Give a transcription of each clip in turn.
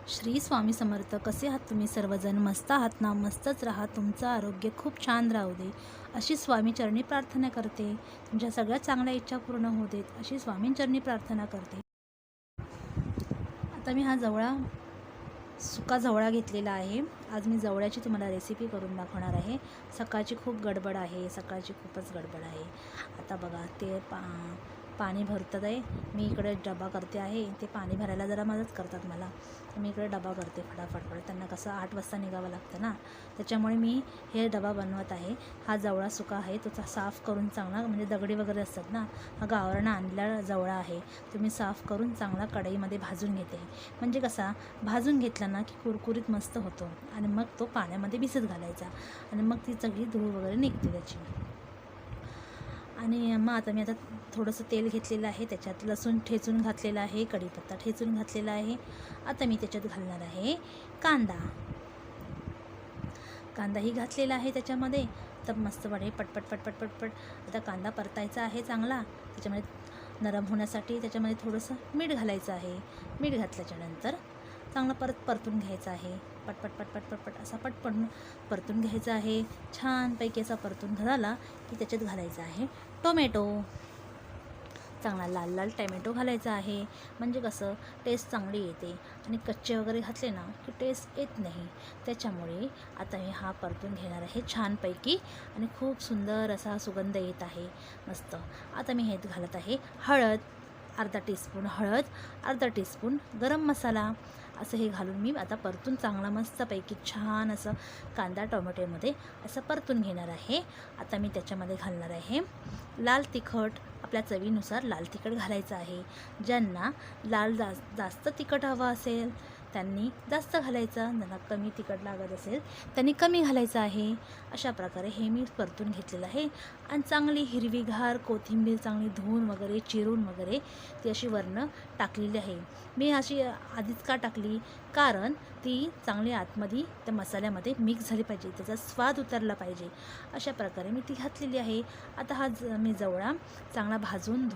श्री स्वामी समर्थ. कसे आहात तुम्ही सर्वजण? मस्त आहात ना? मस्तच राहा. तुमचं आरोग्य खूप छान राहू दे अशी स्वामीचरणी प्रार्थना करते. तुमच्या सगळ्या चांगल्या इच्छा पूर्ण होऊ देत अशी स्वामींचरणी प्रार्थना करते. आता मी हा सुका जवळा घेतलेला आहे. आज मी जवळ्याची तुम्हाला रेसिपी करून दाखवणार आहे. सकाळची खूप गडबड आहे, सकाळची खूपच गडबड आहे. आता बघा ते पाणी भरतात आहे. मी इकडे डबा करते आहे. ते पाणी भरायला जरा मदत करतात मला, तर मी इकडे डबा करते फटाफट. त्यांना कसं 8 वाजता निघावं लागतं ना, त्याच्यामुळे मी हे डबा बनवत आहे. हा जवळा सुका आहे, तो साफ करून चांगला, म्हणजे दगडी वगैरे असतात ना, हा गावावरनं आणलेला जवळा आहे. तो मी साफ करून चांगला कढईमध्ये भाजून घेते. म्हणजे कसा भाजून घेतला ना की कुरकुरीत मस्त होतो. आणि मग तो पाण्यामध्ये भिजत घालायचा आणि मग ती सगळी धूळ वगैरे निघते त्याची. आणि मग आता मी थोडंसं तेल घेतलेलं आहे, त्याच्यात लसूण ठेचून घातलेला आहे, कढीपत्ता ठेचून घातलेला आहे. आता मी त्याच्यात घालणार आहे कांदाही घातलेला आहे त्याच्यामध्ये. तर मस्त वाढे पटपट पटपट पटपट. आता कांदा परतायचा आहे चांगला, त्याच्यामध्ये नरम होण्यासाठी त्याच्यामध्ये थोडंसं मीठ घालायचं आहे. मीठ घातल्याच्यानंतर चांगलं परतून घ्यायचं आहे. पटपट पटपट पटपट असा परतून घ्यायचा आहे. छानपैकी असा परतून झाला की त्याच्यात घालायचा आहे टोमॅटो. चांगला लाल लाल टोमॅटो घालायचा आहे, म्हणजे कसं टेस्ट चांगली येते. आणि कच्चे वगैरे घातले ना की टेस्ट येत नाही. त्याच्यामुळे आता मी हा परतून घेणार आहे छानपैकी आणि खूप सुंदर असा सुगंध येत आहे मस्त. आता मी हे घालत आहे हळद, अर्धा टीस्पून हळद, अर्धा टीस्पून गरम मसाला. असं हे घालून मी आता परतून चांगला मस्तपैकी छान असं कांदा टोमॅटोमध्ये असं परतून घेणार आहे. आता मी त्याच्यामध्ये घालणार आहे लाल तिखट. आपल्या चवीनुसार लाल तिखट घालायचं आहे. ज्यांना जास्त तिखट हवं असेल त्यांनी जास्त घालायचं, ज्यांना कमी तिखट लागत असेल त्यांनी कमी घालायचं आहे. अशा प्रकारे हे मी परतून घेतलेलं आहे. आणि चांगली हिरवीगार कोथिंबीर चांगली धुवून वगैरे चिरून वगैरे ती अशी वरनं टाकलेली आहे. मी अशी आधीच का टाकली, कारण ती चांगली आतमध्ये त्या मसाल्यामध्ये मिक्स झाली पाहिजे, त्याचा स्वाद उतरला पाहिजे. अशा प्रकारे मी ती घातलेली आहे. आता मी जवळा चांगला भाजून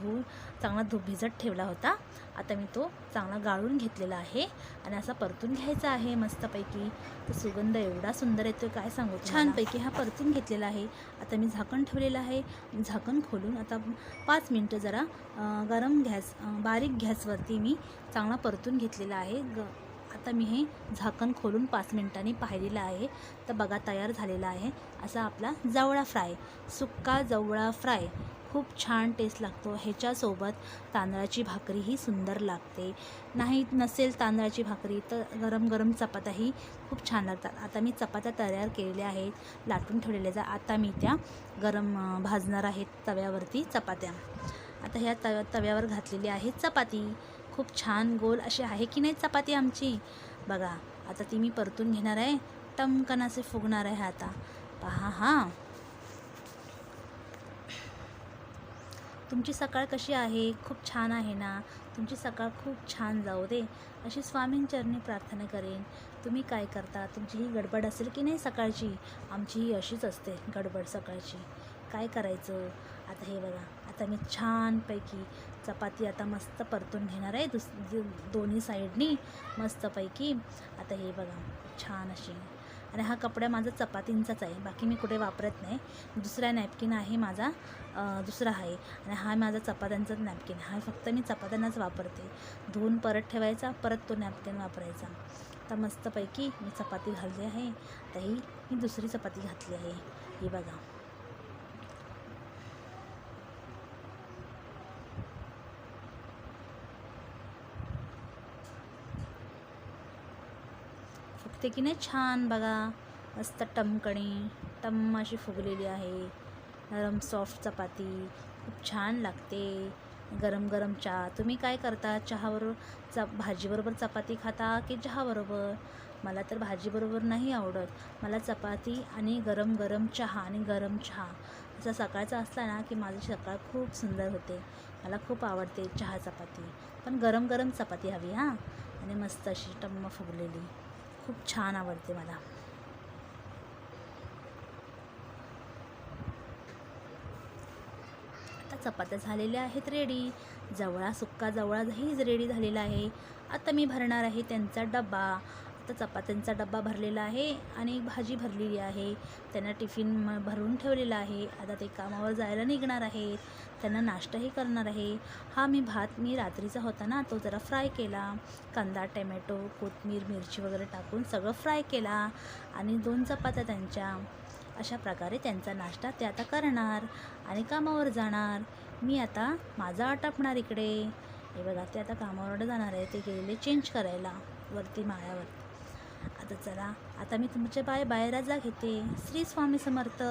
चांगला भिजत ठेवला होता. आता मी तो चांगला गाळून घेतलेला आहे आणि असा परतून घ्यायचा आहे मस्तपैकी. तर सुगंध एवढा सुंदर येतो काय सांगू. छानपैकी हा परतून घेतलेला आहे. आता मी झाकण ठेवलेलं आहे. झाकण खोलून आता 5 मिनटं जरा बारीक गॅसवरती मी चांगला परतून घेतलेला आहे. आता मी हे झाकण खोलून 5 मिनिटांनी पाहिलेलं आहे. तर बघा तयार झालेला आहे असा आपला जवळा फ्राय, सुक्का जवळा फ्राय. खूप छान टेस्ट लागतो. ह्याच्यासोबत तांदळाची भाकरीही सुंदर लागते. नसेल तांदळाची भाकरी तर गरम गरम चपात्याही खूप छान लागतात. आता मी चपात्या तयार केलेल्या आहेत, लाटून ठेवलेल्या. आता मी त्या भाजणार आहेत तव्यावरती चपात्या. आता ह्या तव्यावर घातलेली आहे चपाती. खूप छान गोल अशी आहे की नाही चपाती आमची. बघा आता ती मी परतून घेणार आहे, टमकन असे फुगणार आहे. आता पहा हां, तुमची सकाळ कशी आहे? खूप छान आहे ना? तुमची सकाळ खूप छान जाऊ दे अशी स्वामींचरणी प्रार्थना करेन. तुम्ही काय करता? तुमची ही गडबड असेल की नाही सकाळची? आमची ही अशीच असते गडबड सकाळची. काय करायचं? आता हे बघा, आता मी छानपैकी चपाती आता मस्त परतून घेणार आहे दोन्ही साईडनी मस्तपैकी. आता हे बघा छान अशी. आणि हा कपडा माझा चपातींचाच आहे, बाकी मी कुठे वापरत नाही. दुसरा नॅपकिन आहे माझा, दुसरा आहे. आणि हा माझा चपात्यांचाच नॅपकिन. हा फक्त मी चपात्यांनाच वापरते. धुवून परत ठेवायचा, परत तो नॅपकिन वापरायचा. तर मस्तपैकी मी चपाती घालली आहे. तर ही मी दुसरी चपाती घातली आहे. ही बघा. फुगते की नाही छान. बघा मस्त टम अशी फुगलेली आहे. नरम सॉफ्ट चपाती खूप छान लागते. गरम गरम चहा. तुम्ही काय करता? चहाबरोबर भाजीबरोबर चपाती खाता की चहाबरोबर? मला तर भाजीबरोबर नाही आवडत. मला चपाती आणि गरम गरम चहा आणि गरम चहा असा सकाळचा असला ना की माझी सकाळ खूप सुंदर होते. मला खूप आवडते चहा चपाती, पण गरम गरम चपाती हवी हां. आणि मस्त अशी टम्म फुगलेली खूप छान आवडते मला. आता चपात्या झालेल्या आहेत रेडी. जवळा सुक्का जवळाही रेडी झालेला आहे. आता मी भरणार आहे त्यांचा डबा. आता चपात्यांचा डबा भरलेला आहे आणि एक भाजी भरलेली आहे. त्यांना टिफिन भरून ठेवलेला आहे. आता ते कामावर जायला निघणार आहेत. त्यांना नाश्ताही करणार आहे. हा भात मी रात्रीचा होता ना, तो जरा फ्राय केला. कांदा, टमॅटो, कोथिंबीर, मिरची वगैरे टाकून सगळं फ्राय केला आणि 2 चपात्या त्यांच्या. अशा प्रकारे त्यांचा नाश्ता ते आता करणार आणि कामावर जाणार. मी आता माझं आटपणार इकडे. हे बघा, ते आता कामावर जाणार आहे. ते गेलेले चेंज करायला वरती माळ्यावर. आता चला, आता मी तुमच्या बाय रजा घेते. श्री स्वामी समर्थ.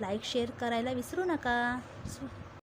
लाईक शेअर करायला विसरू नका.